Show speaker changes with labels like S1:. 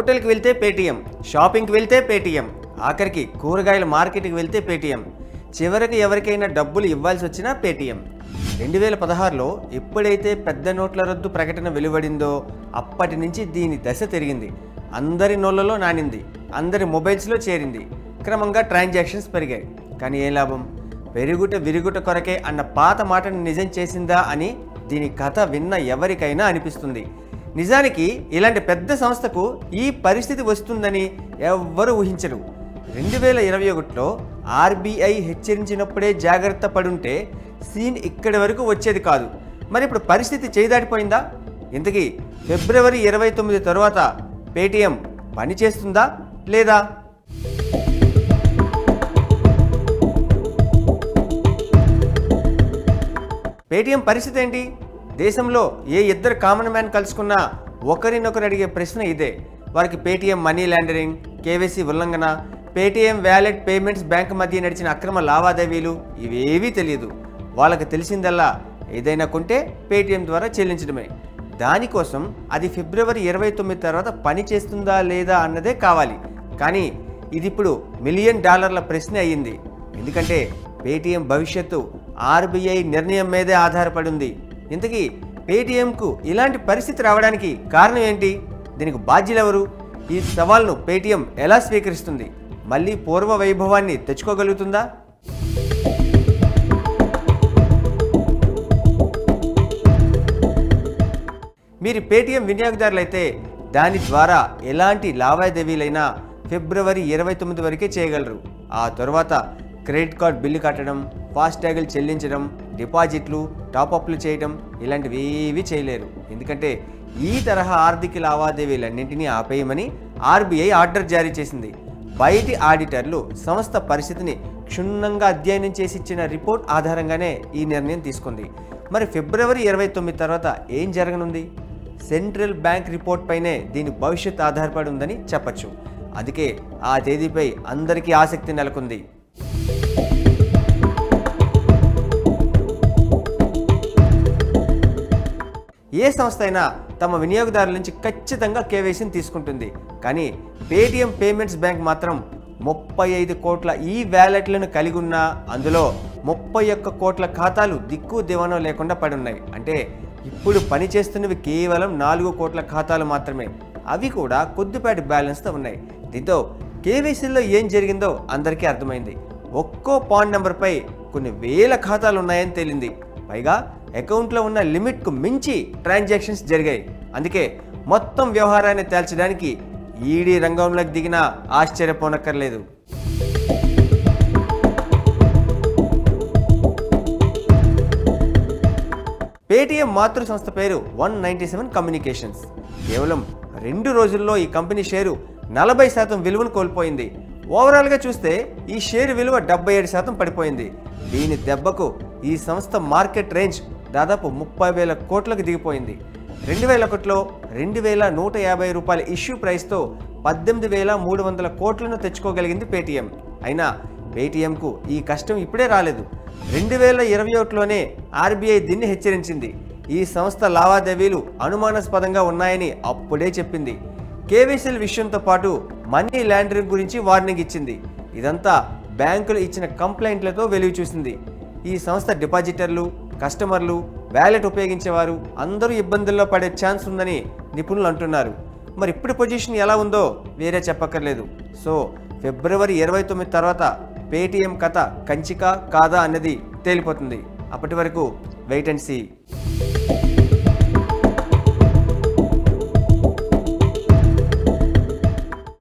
S1: హోటల్కి వెళ్తే పేటీఎం, షాపింగ్కి వెళ్తే పేటీఎం, ఆఖరికి కూరగాయల మార్కెట్కి వెళ్తే పేటీఎం, చివరికి ఎవరికైనా డబ్బులు ఇవ్వాల్సి వచ్చినా పేటీఎం. 2016లో ఎప్పుడైతే పెద్ద నోట్ల రద్దు ప్రకటన వెలువడిందో అప్పటి నుంచి దీని దశ తిరిగింది. అందరి నోళ్లలో నానింది, అందరి మొబైల్స్లో చేరింది. క్రమంగా ట్రాన్సాక్షన్స్ పెరిగాయి. కానీ ఏ లాభం? పెరుగుట విరుగుట కొరకే అన్న పాత మాటను నిజం చేసిందా అని దీని కథ విన్న ఎవరికైనా అనిపిస్తుంది. నిజానికి ఇలాంటి పెద్ద సంస్థకు ఈ పరిస్థితి వస్తుందని ఎవ్వరూ ఊహించరు. 2021లో ఆర్బీఐ హెచ్చరించినప్పుడే జాగ్రత్త పడుంటే సీన్ ఇక్కడి వరకు వచ్చేది కాదు. మరి ఇప్పుడు పరిస్థితి చేదాటిపోయిందా? ఇంతకీ ఫిబ్రవరి 29 తర్వాత పేటీఎం పనిచేస్తుందా లేదా? పేటీఎం పరిస్థితి ఏంటి? దేశంలో ఏ ఇద్దరు కామన్ మ్యాన్ కలుసుకున్నా ఒకరినొకరు అడిగే ప్రశ్న ఇదే. వారికి పేటీఎం మనీ లాండరింగ్, కేవైసీ ఉల్లంఘన, పేటీఎం వ్యాలెట్ పేమెంట్స్ బ్యాంక్ మధ్య నడిచిన అక్రమ లావాదేవీలు ఇవేవీ తెలియదు. వాళ్ళకి తెలిసిందల్లా ఏదైనా కొంటే పేటీఎం ద్వారా చెల్లించడమే. దానికోసం అది ఫిబ్రవరి 29 తర్వాత పని చేస్తుందా లేదా అన్నదే కావాలి. కానీ ఇది ఇప్పుడు $1 మిలియన్ ప్రశ్న అయ్యింది. ఎందుకంటే పేటీఎం భవిష్యత్తు ఆర్బీఐ నిర్ణయం మీదే ఆధారపడి ఉంది. ఇంతకీ పేటీఎంకు ఇలాంటి పరిస్థితి రావడానికి కారణం ఏంటి? దీనికి బాధ్యులెవరు? ఈ సవాల్ను పేటీఎం ఎలా స్వీకరిస్తుంది? మళ్ళీ పూర్వ వైభవాన్ని తెచ్చుకోగలుగుతుందా? మీరు పేటీఎం వినియోగదారులైతే దాని ద్వారా ఎలాంటి లావాదేవీలైనా ఫిబ్రవరి 29 వరకే చేయగలరు. ఆ తర్వాత క్రెడిట్ కార్డ్ బిల్లు కట్టడం, ఫాస్టాగ్లు చెల్లించడం, డిపాజిట్లు, టాపప్లు చేయడం ఇలాంటివి ఏవీ చేయలేరు. ఎందుకంటే ఈ తరహా ఆర్థిక లావాదేవీలన్నింటినీ ఆపేయమని ఆర్బీఐ ఆర్డర్ జారీ చేసింది. బయటి ఆడిటర్లు సంస్థ పరిస్థితిని క్షుణ్ణంగా అధ్యయనం చేసి ఇచ్చిన రిపోర్ట్ ఆధారంగానే ఈ నిర్ణయం తీసుకుంది. మరి ఫిబ్రవరి 29 తర్వాత ఏం జరగనుంది? సెంట్రల్ బ్యాంక్ రిపోర్ట్ పైనే దీని భవిష్యత్ ఆధారపడి ఉందని చెప్పచ్చు. అందుకే ఆ తేదీపై అందరికీ ఆసక్తి నెలకొంది. ఏ సంస్థ అయినా తమ వినియోగదారుల నుంచి ఖచ్చితంగా కేవైసీని తీసుకుంటుంది. కానీ పేటీఎం పేమెంట్స్ బ్యాంక్ మాత్రం 35 కోట్ల ఈ వ్యాలెట్లను కలిగి ఉన్న అందులో 31 కోట్ల ఖాతాలు దిక్కు దివాణం లేకుండా పడి ఉన్నాయి. అంటే ఇప్పుడు పనిచేస్తున్నవి కేవలం 4 కోట్ల ఖాతాలు మాత్రమే. అవి కూడా కొద్దిపాటి బ్యాలెన్స్తో ఉన్నాయి. దీంతో కేవైసీలో ఏం జరిగిందో అందరికీ అర్థమైంది. ఒక్కో పాన్ నెంబర్పై కొన్ని వేల ఖాతాలు ఉన్నాయని తేలింది. పైగా అకౌంట్లో ఉన్న లిమిట్కు మించి ట్రాన్సాక్షన్స్ జరిగాయి. అందుకే మొత్తం వ్యవహారాన్ని తేల్చడానికి ఈడీ రంగంలోకి దిగినా ఆశ్చర్యపోనక్కర్లేదు. పేటీఎం మాతృ సంస్థ పేరు 197 కమ్యూనికేషన్స్. కేవలం 2 రోజుల్లో ఈ కంపెనీ షేరు 40% విలువను కోల్పోయింది. ఓవరాల్గా చూస్తే ఈ షేరు విలువ 77% పడిపోయింది. దీని దెబ్బకు ఈ సంస్థ మార్కెట్ రేంజ్ దాదాపు 30,000 కోట్లకు దిగిపోయింది. 2001లో $2,150 ఇష్యూ ప్రైస్తో 18,300 కోట్లను తెచ్చుకోగలిగింది పేటీఎం. అయినా పేటీఎంకు ఈ కష్టం ఇప్పుడే రాలేదు. 2021లోనే ఆర్బీఐ దీన్ని హెచ్చరించింది. ఈ సంస్థ లావాదేవీలు అనుమానాస్పదంగా ఉన్నాయని అప్పుడే చెప్పింది. కేవైసీల విషయంతో పాటు మనీ లాండరింగ్ గురించి వార్నింగ్ ఇచ్చింది. ఇదంతా బ్యాంకులు ఇచ్చిన కంప్లైంట్లతో వెలుగు చూసింది. ఈ సంస్థ డిపాజిటర్లు, కస్టమర్లు, వ్యాలెట్ ఉపయోగించేవారు అందరూ ఇబ్బందుల్లో పడే ఛాన్స్ ఉందని నిపుణులు అంటున్నారు. మరి ఇప్పుడు పొజిషన్ ఎలా ఉందో వేరే చెప్పక్కర్లేదు. సో ఫిబ్రవరి 29 తర్వాత పేటీఎం కథ కంచికా కాదా అన్నది తేలిపోతుంది. అప్పటి వరకు వెయిట్ అండ్ సీ.